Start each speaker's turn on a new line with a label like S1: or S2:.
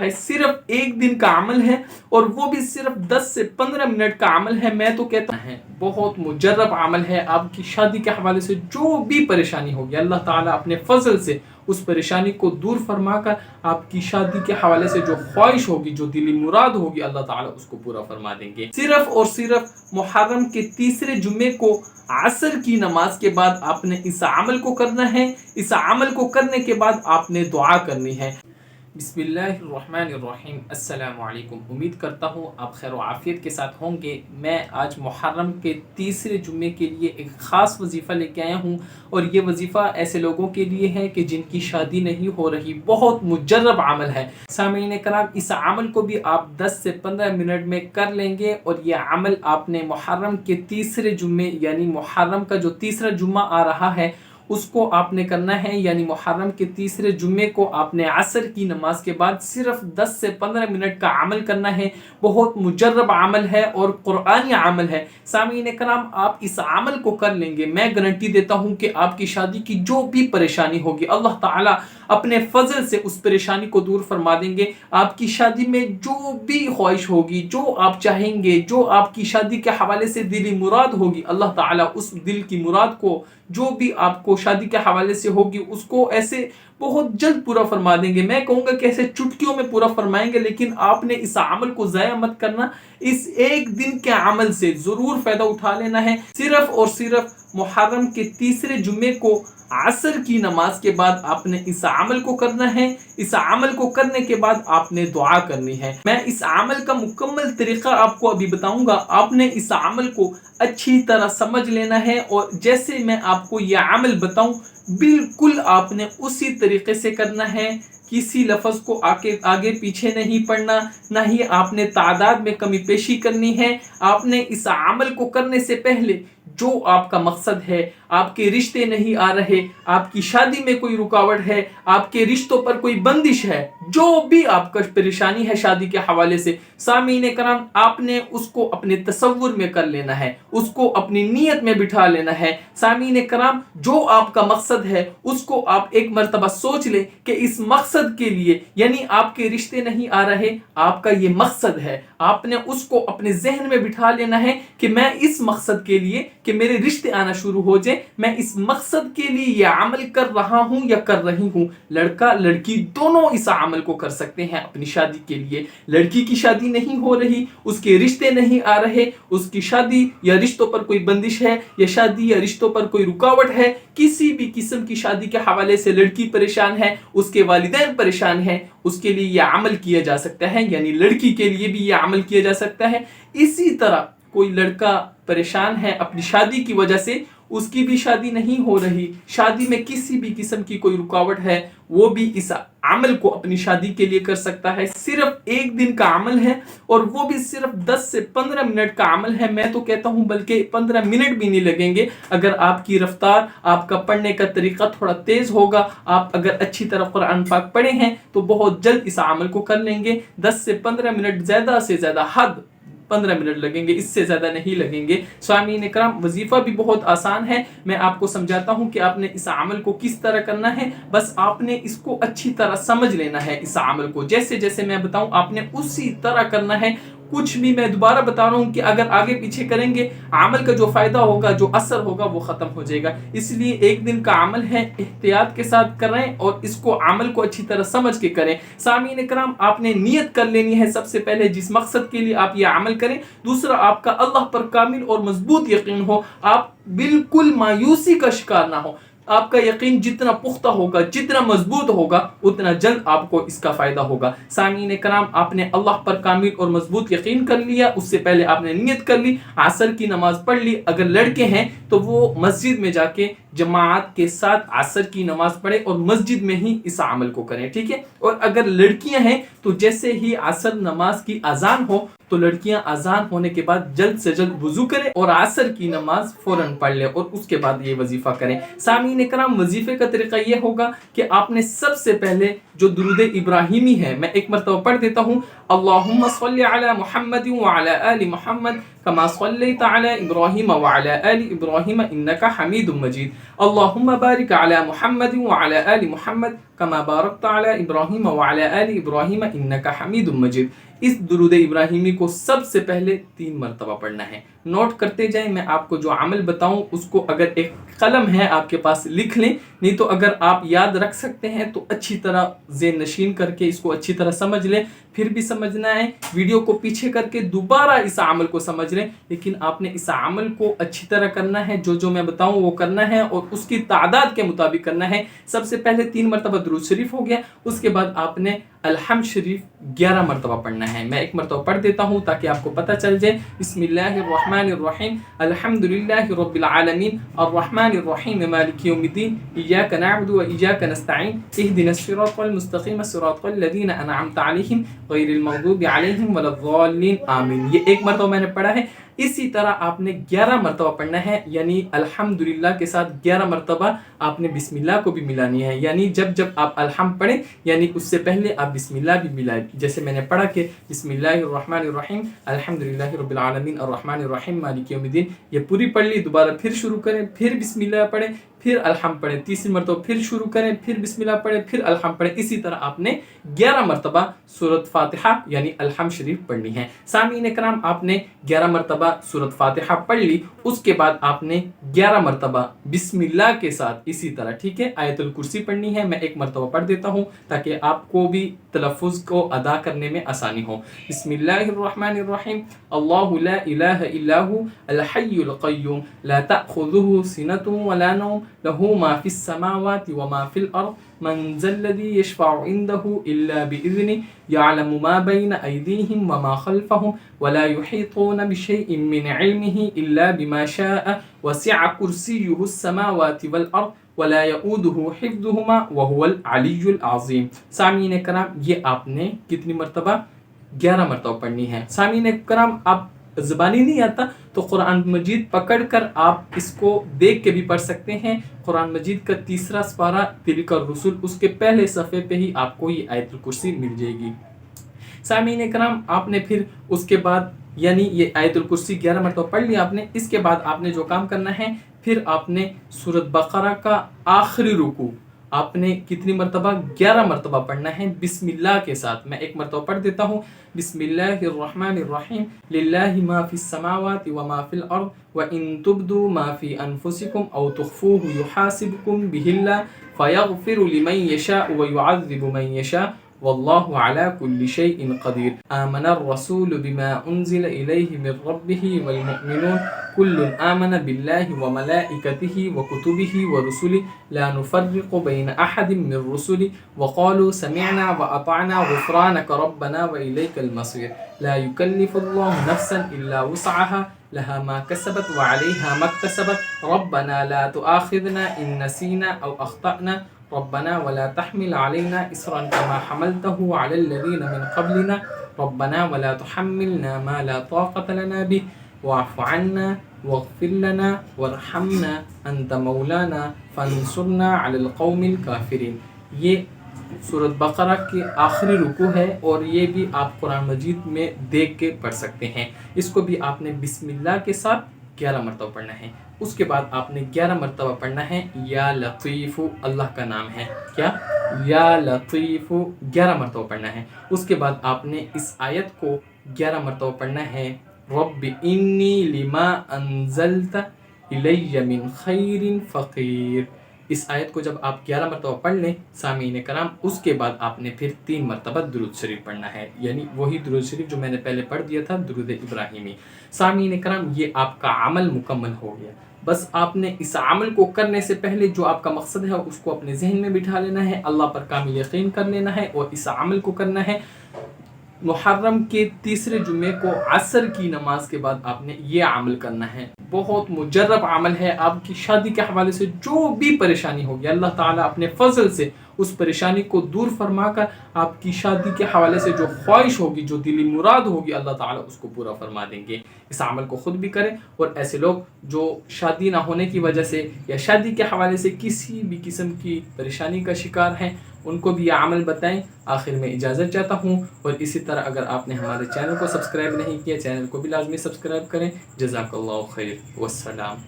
S1: ہے، صرف ایک دن کا عمل ہے اور وہ بھی صرف 10 سے 15 منٹ کا عمل ہے۔ میں تو کہتا ہوں بہت مجرب عمل ہے۔ آپ کی شادی کے حوالے سے جو بھی پریشانی ہوگی اللہ تعالیٰ اپنے فضل سے اس پریشانی کو دور فرما کر آپ کی شادی کے حوالے سے جو خواہش ہوگی، جو دلی مراد ہوگی، اللہ تعالیٰ اس کو پورا فرما دیں گے۔ صرف اور صرف محرم کے تیسرے جمعے کو عصر کی نماز کے بعد آپ نے اس عمل کو کرنا ہے۔ اس عمل کو کرنے کے بعد آپ نے دعا کرنی ہے۔ بسم اللہ الرحمن الرحیم۔ السلام علیکم۔ امید کرتا ہوں آپ خیر و عافیت کے ساتھ ہوں گے۔ میں آج محرم کے تیسرے جمعے کے لیے ایک خاص وظیفہ لے کے آیا ہوں، اور یہ وظیفہ ایسے لوگوں کے لیے ہے کہ جن کی شادی نہیں ہو رہی۔ بہت مجرب عمل ہے۔ سامعین کرام، اس عمل کو بھی آپ 10 سے 15 منٹ میں کر لیں گے، اور یہ عمل آپ نے محرم کے تیسرے جمعے یعنی محرم کا جو تیسرا جمعہ آ رہا ہے اس کو آپ نے کرنا ہے، یعنی محرم کے تیسرے جمعے کو آپ نے عصر کی نماز کے بعد صرف 10 سے 15 منٹ کا عمل کرنا ہے۔ بہت مجرب عمل ہے اور قرآنی عمل ہے۔ سامعین کرام، آپ اس عمل کو کر لیں گے، میں گارنٹی دیتا ہوں کہ آپ کی شادی کی جو بھی پریشانی ہوگی اللہ تعالیٰ اپنے فضل سے اس پریشانی کو دور فرما دیں گے۔ آپ کی شادی میں جو بھی خواہش ہوگی، جو آپ چاہیں گے، جو آپ کی شادی کے حوالے سے دلی مراد ہوگی، اللہ تعالیٰ اس دل کی مراد کو جو بھی آپ کو شادی کے حوالے سے ہوگی اس کو ایسے بہت جلد پورا فرما دیں گے۔ میں کہوں گا کہ ایسے چٹکیوں میں پورا فرمائیں گے، لیکن آپ نے اس عمل کو ضائع مت کرنا۔ اس ایک دن کے عمل سے ضرور فائدہ اٹھا لینا ہے۔ صرف اور صرف محرم کے تیسرے جمعے کو عصر کی نماز کے بعد آپ نے اس عمل کو کرنا ہے۔ اس عمل کو کرنے کے بعد آپ نے دعا کرنی ہے۔ میں اس عمل کا مکمل طریقہ آپ کو ابھی بتاؤں گا۔ آپ نے اس عمل کو اچھی طرح سمجھ لینا ہے، اور جیسے میں آپ کو یہ عمل بتاؤں بالکل آپ نے اسی طریقے سے کرنا ہے۔ کسی لفظ کو آگے پیچھے نہیں پڑھنا، نہ ہی آپ نے تعداد میں کمی پیشی کرنی ہے۔ آپ نے اس عمل کو کرنے سے پہلے جو آپ کا مقصد ہے، آپ کے رشتے نہیں آ رہے، آپ کی شادی میں کوئی رکاوٹ ہے، آپ کے رشتوں پر کوئی بندش ہے، جو بھی آپ کا پریشانی ہے شادی کے حوالے سے، سامعین کرام آپ نے اس کو اپنے تصور میں کر لینا ہے، اس کو اپنی نیت میں بٹھا لینا ہے۔ سامعین کرام، جو آپ کا مقصد ہے اس کو آپ ایک مرتبہ سوچ لیں کہ اس مقصد کے لیے، یعنی آپ کے رشتے نہیں آ رہے، آپ کا یہ مقصد ہے، آپ نے اس کو اپنے ذہن میں بٹھا لینا ہے کہ میں اس مقصد کے لیے کہ میرے رشتے آنا شروع ہو جائے، میں اس مقصد کے لیے یہ عمل کر رہا ہوں یا کر رہی ہوں۔ لڑکا لڑکی دونوں اس عمل کو کر سکتے ہیں اپنی شادی کے لیے۔ لڑکی کی شادی نہیں ہو رہی، اس کے رشتے نہیں آ رہے، اس کی شادی یا رشتوں پر کوئی بندش ہے، یا شادی یا رشتوں پر کوئی رکاوٹ ہے، کسی بھی قسم کی شادی کے حوالے سے لڑکی پریشان ہے، اس کے والدین پریشان ہیں، اس کے لیے یہ عمل کیا جا سکتا ہے، یعنی لڑکی کے لیے بھی یہ عمل کیا جا سکتا ہے۔ اسی طرح کوئی لڑکا پریشان ہے اپنی شادی کی وجہ سے، اس کی بھی شادی نہیں ہو رہی، شادی میں کسی بھی قسم کی کوئی رکاوٹ ہے، وہ بھی اس عمل کو اپنی شادی کے لیے کر سکتا ہے۔ صرف ایک دن کا عمل ہے، اور وہ بھی صرف 10 سے 15 منٹ کا عمل ہے۔ میں تو کہتا ہوں بلکہ 15 منٹ بھی نہیں لگیں گے، اگر آپ کی رفتار، آپ کا پڑھنے کا طریقہ تھوڑا تیز ہوگا، آپ اگر اچھی طرح قرآن پاک پڑھے ہیں تو بہت جلد اس عمل کو کر لیں گے۔ 10 سے 15 منٹ زیادہ سے زیادہ حد 15 منٹ لگیں گے، اس سے زیادہ نہیں لگیں گے۔ سامعین کرام، وظیفہ بھی بہت آسان ہے، میں آپ کو سمجھاتا ہوں کہ آپ نے اس عمل کو کس طرح کرنا ہے۔ بس آپ نے اس کو اچھی طرح سمجھ لینا ہے، اس عمل کو جیسے جیسے میں بتاؤں آپ نے اسی طرح کرنا ہے۔ کچھ بھی میں دوبارہ بتا رہا ہوں کہ اگر آگے پیچھے کریں گے عمل کا جو فائدہ ہوگا، جو اثر ہوگا وہ ختم ہو جائے گا۔ اس لیے ایک دن کا عمل ہے، احتیاط کے ساتھ کریں اور اس کو عمل کو اچھی طرح سمجھ کے کریں۔ سامعین کرام، آپ نے نیت کر لینی ہے سب سے پہلے جس مقصد کے لیے آپ یہ عمل کریں۔ دوسرا، آپ کا اللہ پر کامل اور مضبوط یقین ہو، آپ بالکل مایوسی کا شکار نہ ہو۔ آپ کا یقین جتنا پختہ ہوگا، جتنا مضبوط ہوگا، اتنا جلد آپ کو اس کا فائدہ ہوگا۔ سامعین کرام، آپ نے اللہ پر کامل اور مضبوط یقین کر لیا، اس سے پہلے آپ نے نیت کر لی، عصر کی نماز پڑھ لی۔ اگر لڑکے ہیں تو وہ مسجد میں جا کے جماعت کے ساتھ عصر کی نماز پڑھیں اور مسجد میں ہی اس عمل کو کریں، ٹھیک ہے؟ اور اگر لڑکیاں ہیں تو جیسے ہی عصر نماز کی اذان ہو تو لڑکیاں اذان ہونے کے بعد جلد سے جلد وضو کریں اور عصر کی نماز فوراً پڑھ لیں، اور اس کے بعد یہ وظیفہ کریں۔ سامعین کرام، وظیفے کا طریقہ یہ ہوگا کہ آپ نے سب سے پہلے جو درود ابراہیمی ہے میں ایک مرتبہ پڑھ دیتا ہوں۔ اللہم صلی علی محمد وعلی آل محمد کما صلیت علی ابراہیم وعلی آل ابراہیم انک حمید مجید۔ اللہم بارک علی محمد وعلی آل محمد कमा बारकता अला इब्राहीम व अला आलि इब्राहीम इन्नका हमीदुम मजीद। इस दुरूद इब्राहिमी को सबसे पहले 3 मरतबा पढ़ना है। नोट करते जाएं, मैं आपको जो अमल बताऊं उसको अगर एक कलम है आपके पास लिख लें, नहीं तो अगर आप याद रख सकते हैं तो अच्छी तरह ज़ेन नशीन करके इसको अच्छी तरह समझ लें। फिर भी समझना है, वीडियो को पीछे करके दोबारा इस अमल को समझ लें, लेकिन आपने इस अमल को अच्छी तरह करना है। जो मैं बताऊं वो करना है और उसकी तादाद के मुताबिक करना है। सबसे पहले 3 मरतबा दुरूद शरीफ हो गया, उसके बाद आपने अलहम्द शरीफ 11 मरतबा पढ़ना है। मैं एक मरतबा पढ़ देता हूँ ताकि आपको पता चल जाए। बिस्मिल्लाहिर्रहमानिर्रहीम अल्हम्दुलिल्लाहि रब्बिल आलमीन अर्रहमानिर्रहीम मालिकि यौमिद्दीन इय्याका नअबुदु व इय्याका नस्तईन इहदिनस सिरातल मुस्तकीम सिरातल लज़ीना अनअमता अलैहिम गैरिल मग़दूबि अलैहिम वलद्दाल्लीन आमीन। ये एक मरतबा मैंने पढ़ा है। इसी तरह आपने 11 मरतबा पढ़ना है, यानी अल्हम्दुलिल्लाह के साथ 11 मरतबा आपने बिस्मिल्लाह को भी मिलानी है। यानी जब आप अल्हम्द पढ़ें, यानी उससे पहले आप बिस्मिल्लाह भी मिलाएं। जैसे मैंने पढ़ा कि बिस्मिल्लाहिर्रहमानिर्रहीम अल्हम्दुलिल्लाहि रब्बिल आलमीन अर्रहमानिर्रहीम मालिकि यौमिद्दीन, ये पूरी पढ़ ली। दोबारा फिर शुरू करें, फिर बिस्मिल्लाह पढ़ें, फिर अल्हम्द पढ़ें। तीसरी मरतबा फिर शुरू करें, फिर बिस्मिल्लाह पढ़ें, फिर अल्हम्द पढ़ें। इसी तरह आपने 11 मरतबा सूरत फातिहा यानी अल्हम्द शरीफ पढ़नी है। सामीन इकराम, आपने 11 मरतबा सूरत फातिहा पढ़ ली, उसके बाद आपने 11 मरतबा बिस्मिल्लाह के साथ इसी तरह, ठीक है, आयतुल कुर्सी पढ़नी है। मैं एक मरतबा पढ़ देता हूँ ताकि आपको भी तलफ़ुज़ को अदा करने में आसानी हो। बिस्मिल्लाहिर्रहमानिर्रहीम अल्लाहु ला इलाहा इल्ला हु अल हय्युल क़य्यूम ला तअख़ुज़ुहु सिनतुन वला नौम लहु मा फ़िस समावाति व मा फ़िल अर्ज़ मन ज़ल्लज़ी यशफ़अु इंदहु इल्ला बिइज़निहि यअलमु मा बैन अयदीहिम व मा ख़ल्फ़हुम वला युहीतूना बिशैइन मिन इल्मिहि इल्ला बिमा शाअ वसिअ कुर्सियुहुस समावाति वल अर्ज़ वला यऊदुहु हिफ्ज़ुहुमा व हुवल अलिय्युल अज़ीम। सामीन कराम, ये आपने कितनी मरतबा? 11 मरतबा पढ़नी है। सामीन कराम, आप ज़बानी नहीं आता तो कुरान मजीद पकड़कर आप इसको देख के भी पढ़ सकते हैं। कुरान मजीद का 3रा पारा तिलकर रसूल, उसके पहले सफ़े पे ही आपको ये आयतुल कुर्सी मिल जाएगी। सामीन कराम, आपने फिर उसके बाद यानी ये आयतुल कुर्सी 11 मरतबा पढ़ लिया आपने। इसके बाद आपने जो काम करना है, फिर आपने सूरत बकरा का आखिरी रुकू आपने कितनी मरतबा? 11 मरतबा पढ़ना है बिस्मिल्लाह के साथ। मैं एक मरतबा पढ़ देता हूँ। बिस्मिल्लाहिर्रहमानिर्रहीम लिल्लाहि मा फिस समावाति व मा फिल अर्ज़ व इन तुब्दू मा फी अनफुसिकुम औ तुख्फूहु युहासिबकुम बिहिल्लाह फयग़फिरु लिमन यशा व युअज़्ज़िबु मन यशा वल्लाहु अला कुल्ली शैइन क़दीर। आमनर रसूल बिमा उन्ज़िल इलैहि मिर रब्बिहि वल मुअमिनून कुल्लुन आमन बिल्लाहि व मलाइकतिहि व कुतुबिहि व रुसुलिहि ला नुफ़र्रिक़ु बैन अहदिम मिर रुसुलिहि व क़ालू समिअना व अतअना ग़ुफ़रानक रब्बना व इलैकल मसीर। ला युकल्लिफ़ुल्लाहु नफ़्सन इल्ला वुस्अहा लहा मा कसबत व अलैहा मक्तसबत रब्बना ला तुआख़िज़ना इन नसीना औ अख़्तअना रब्बना वला तहमिल अलैना इसरन कमा हमलतहु अलल लज़ीना मिन क़ब्लिना रब्बना वला तुहम्मिलना मा ला ताक़त लना बिहि वाफ़ु अन्ना वग़फ़िर लना वरहमना अंत मौलाना फ़ंसुरना अलल क़ौमिल काफ़िरीन। ये सूरत बकरा के आखिरी रुकू है और ये भी आप कुरान मजीद में देख के पढ़ सकते हैं। इसको भी आपने बिस्मिल्लाह के साथ 11 मरतबा पढ़ना है। उसके बाद आपने 11 मरतबा पढ़ना है या लतीफ़ु, अल्लाह का नाम है क्या? या लतीफ़ु 11 मरतबा पढ़ना है। उसके बाद आपने इस आयत को 11 मरतबा पढ़ना है। रब्बि इन्नी लिमा अंज़लत इलैया मिन खैरिन फ़क़ीर। इस आयत को जब आप 11 मरतबा पढ़ लें सामीन कराम, उसके बाद आपने फिर 3 मरतबा दुरूद शरीफ पढ़ना है, यानी वही दुरूद शरीफ जो मैंने पहले पढ़ दिया था, दुरूद इब्राहिमी। सामीन कराम, ये आपका अमल मुकम्मल हो गया। बस आपने इस अमल को करने से पहले जो आपका मकसद है उसको अपने जहन में बिठा लेना है, अल्लाह पर कामिल यकीन कर लेना है और इस अमल को करना है। मुहर्रम के 3रे जुमे को असर की नमाज के बाद आपने ये अमल करना है। बहुत मुजर्रब अमल है। आपकी शादी के हवाले से जो भी परेशानी होगी, अल्लाह ताला अपने फजल से उस परेशानी को दूर फरमाकर आपकी शादी के हवाले से जो ख्वाहिश होगी, जो दिली मुराद होगी, अल्लाह ताला उसको पूरा फरमा देंगे। इस अमल को ख़ुद भी करें और ऐसे लोग जो शादी ना होने की वजह से या शादी के हवाले से किसी भी किस्म की परेशानी का शिकार हैं, उनको भी यह अमल बताएं। आखिर में इजाज़त चाहता हूँ और इसी तरह अगर आपने हमारे चैनल को सब्सक्राइब नहीं किया, चैनल को भी लाजमी सब्सक्राइब करें। जज़ाकल्लाहु खैर, वस्सलाम।